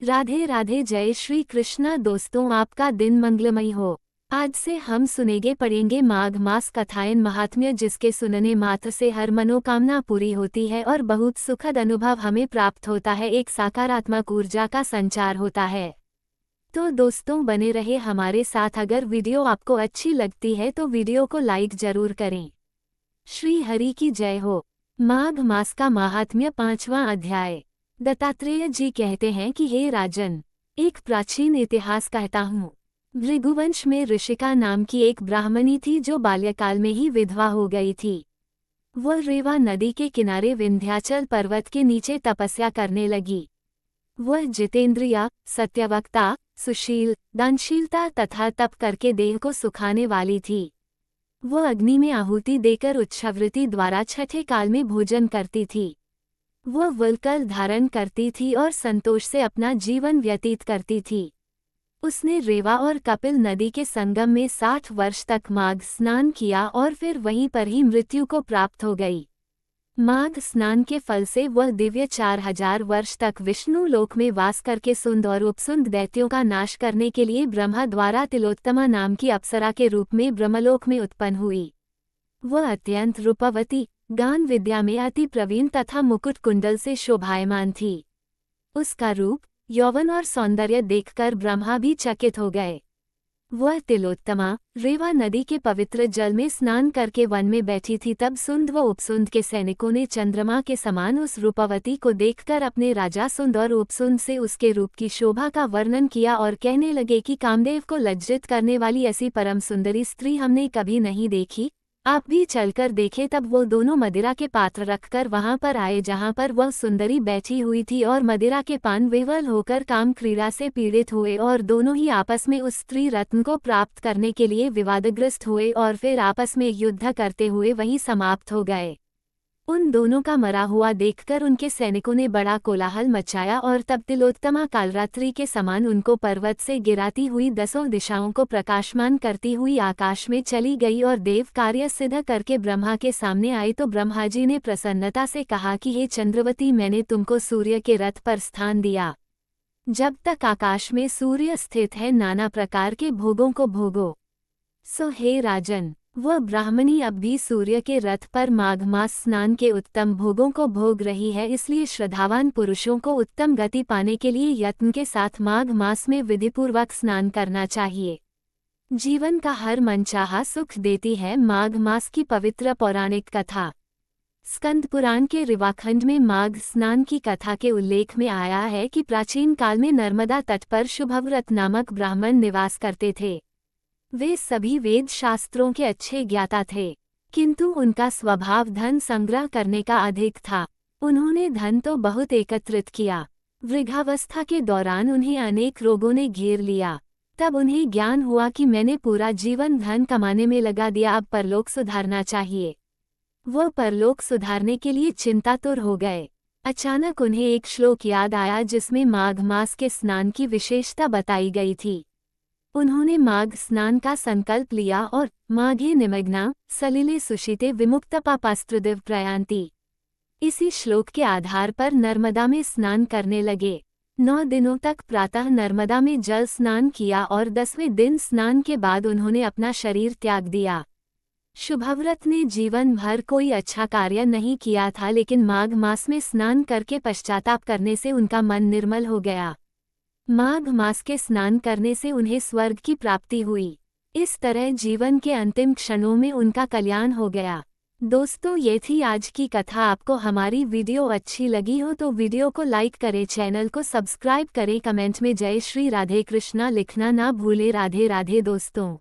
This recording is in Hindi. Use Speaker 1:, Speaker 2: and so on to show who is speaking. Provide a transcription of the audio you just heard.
Speaker 1: राधे राधे, जय श्री कृष्णा। दोस्तों, आपका दिन मंगलमय हो। आज से हम सुनेंगे पढ़ेंगे माघ मास कथाएं महात्म्य, जिसके सुनने मात्र से हर मनोकामना पूरी होती है और बहुत सुखद अनुभव हमें प्राप्त होता है। एक सकारात्मक ऊर्जा का संचार होता है। तो दोस्तों, बने रहे हमारे साथ। अगर वीडियो आपको अच्छी लगती है तो वीडियो को लाइक जरूर करें। श्री हरि की जय हो। माघ मास का महात्म्य, 5वां अध्याय। दत्तात्रेय जी कहते हैं कि हे राजन, एक प्राचीन इतिहास कहता हूँ। भृगुवंश में ऋषिका नाम की एक ब्राह्मणी थी जो बाल्यकाल में ही विधवा हो गई थी। वह रेवा नदी के किनारे विंध्याचल पर्वत के नीचे तपस्या करने लगी। वह जितेंद्रिया, सत्यवक्ता, सुशील, दानशीलता तथा तप करके देह को सुखाने वाली थी। वह अग्नि में आहुति देकर उच्छ्रवृत्ति द्वारा छठे काल में भोजन करती थी। वह वल्कल धारण करती थी और संतोष से अपना जीवन व्यतीत करती थी। उसने रेवा और कपिल नदी के संगम में 60 वर्ष तक माघ स्नान किया और फिर वहीं पर ही मृत्यु को प्राप्त हो गई। माघ स्नान के फल से वह दिव्य 4000 वर्ष तक विष्णु लोक में वास करके सुंद और उपसुंद दैत्यों का नाश करने के लिए ब्रह्मा द्वारा तिलोत्तमा नाम की अप्सरा के रूप में ब्रह्मलोक में उत्पन्न हुई। वह अत्यंत रूपवती, गान विद्या में अति प्रवीण तथा मुकुट कुंडल से शोभायमान थी। उसका रूप, यौवन और सौंदर्य देखकर ब्रह्मा भी चकित हो गए। वह तिलोत्तमा रेवा नदी के पवित्र जल में स्नान करके वन में बैठी थी। तब सुंद व उपसुंद के सैनिकों ने चंद्रमा के समान उस रूपवती को देखकर अपने राजा सुंद और उपसुंद से उसके रूप की शोभा का वर्णन किया और कहने लगे कि कामदेव को लज्जित करने वाली ऐसी परम सुंदरी स्त्री हमने कभी नहीं देखी। आप भी चलकर देखे। तब वो दोनों मदिरा के पात्र रखकर वहां पर आए जहां पर वह सुंदरी बैठी हुई थी और मदिरा के पान विह्वल होकर काम क्रीड़ा से पीड़ित हुए और दोनों ही आपस में उस स्त्री रत्न को प्राप्त करने के लिए विवादग्रस्त हुए और फिर आपस में युद्ध करते हुए वहीं समाप्त हो गए। उन दोनों का मरा हुआ देखकर उनके सैनिकों ने बड़ा कोलाहल मचाया और तब तिलोत्तमा कालरात्रि के समान उनको पर्वत से गिराती हुई 10 दिशाओं को प्रकाशमान करती हुई आकाश में चली गई और देव कार्य सिद्ध करके ब्रह्मा के सामने आई। तो ब्रह्मा जी ने प्रसन्नता से कहा कि हे चंद्रवती, मैंने तुमको सूर्य के रथ पर स्थान दिया। जब तक आकाश में सूर्य स्थित है, नाना प्रकार के भोगों को भोगो। सो हे राजन, वह ब्राह्मणी अब भी सूर्य के रथ पर माघ मास स्नान के उत्तम भोगों को भोग रही है। इसलिए श्रद्धावान पुरुषों को उत्तम गति पाने के लिए यत्न के साथ माघ मास में विधिपूर्वक स्नान करना चाहिए। जीवन का हर मनचाहा सुख देती है माघ मास की पवित्र पौराणिक कथा। स्कंद पुराण के रिवाखंड में माघ स्नान की कथा के उल्लेख में आया है कि प्राचीन काल में नर्मदा तट पर शुभव्रत नामक ब्राह्मण निवास करते थे। वे सभी वेद शास्त्रों के अच्छे ज्ञाता थे, किंतु उनका स्वभाव धन संग्रह करने का अधिक था। उन्होंने धन तो बहुत एकत्रित किया। वृद्धावस्था के दौरान उन्हें अनेक रोगों ने घेर लिया। तब उन्हें ज्ञान हुआ कि मैंने पूरा जीवन धन कमाने में लगा दिया, अब परलोक सुधारना चाहिए। वह परलोक सुधारने के लिए चिंतातुर हो गए। अचानक उन्हें एक श्लोक याद आया जिसमें माघ मास के स्नान की विशेषता बताई गई थी। उन्होंने माघ स्नान का संकल्प लिया और माघे निमग्ना सलिले सुशीते विमुक्त पापास्त्रदिव प्रयांति, इसी श्लोक के आधार पर नर्मदा में स्नान करने लगे। 9 दिनों तक प्रातः नर्मदा में जल स्नान किया और 10वें दिन स्नान के बाद उन्होंने अपना शरीर त्याग दिया। शुभव्रत ने जीवन भर कोई अच्छा कार्य नहीं किया था, लेकिन माघ मास में स्नान करके पश्चाताप करने से उनका मन निर्मल हो गया। माघ मास के स्नान करने से उन्हें स्वर्ग की प्राप्ति हुई। इस तरह जीवन के अंतिम क्षणों में उनका कल्याण हो गया। दोस्तों, ये थी आज की कथा। आपको हमारी वीडियो अच्छी लगी हो तो वीडियो को लाइक करें, चैनल को सब्सक्राइब करें, कमेंट में जय श्री राधे कृष्णा लिखना ना भूलें। राधे राधे दोस्तों।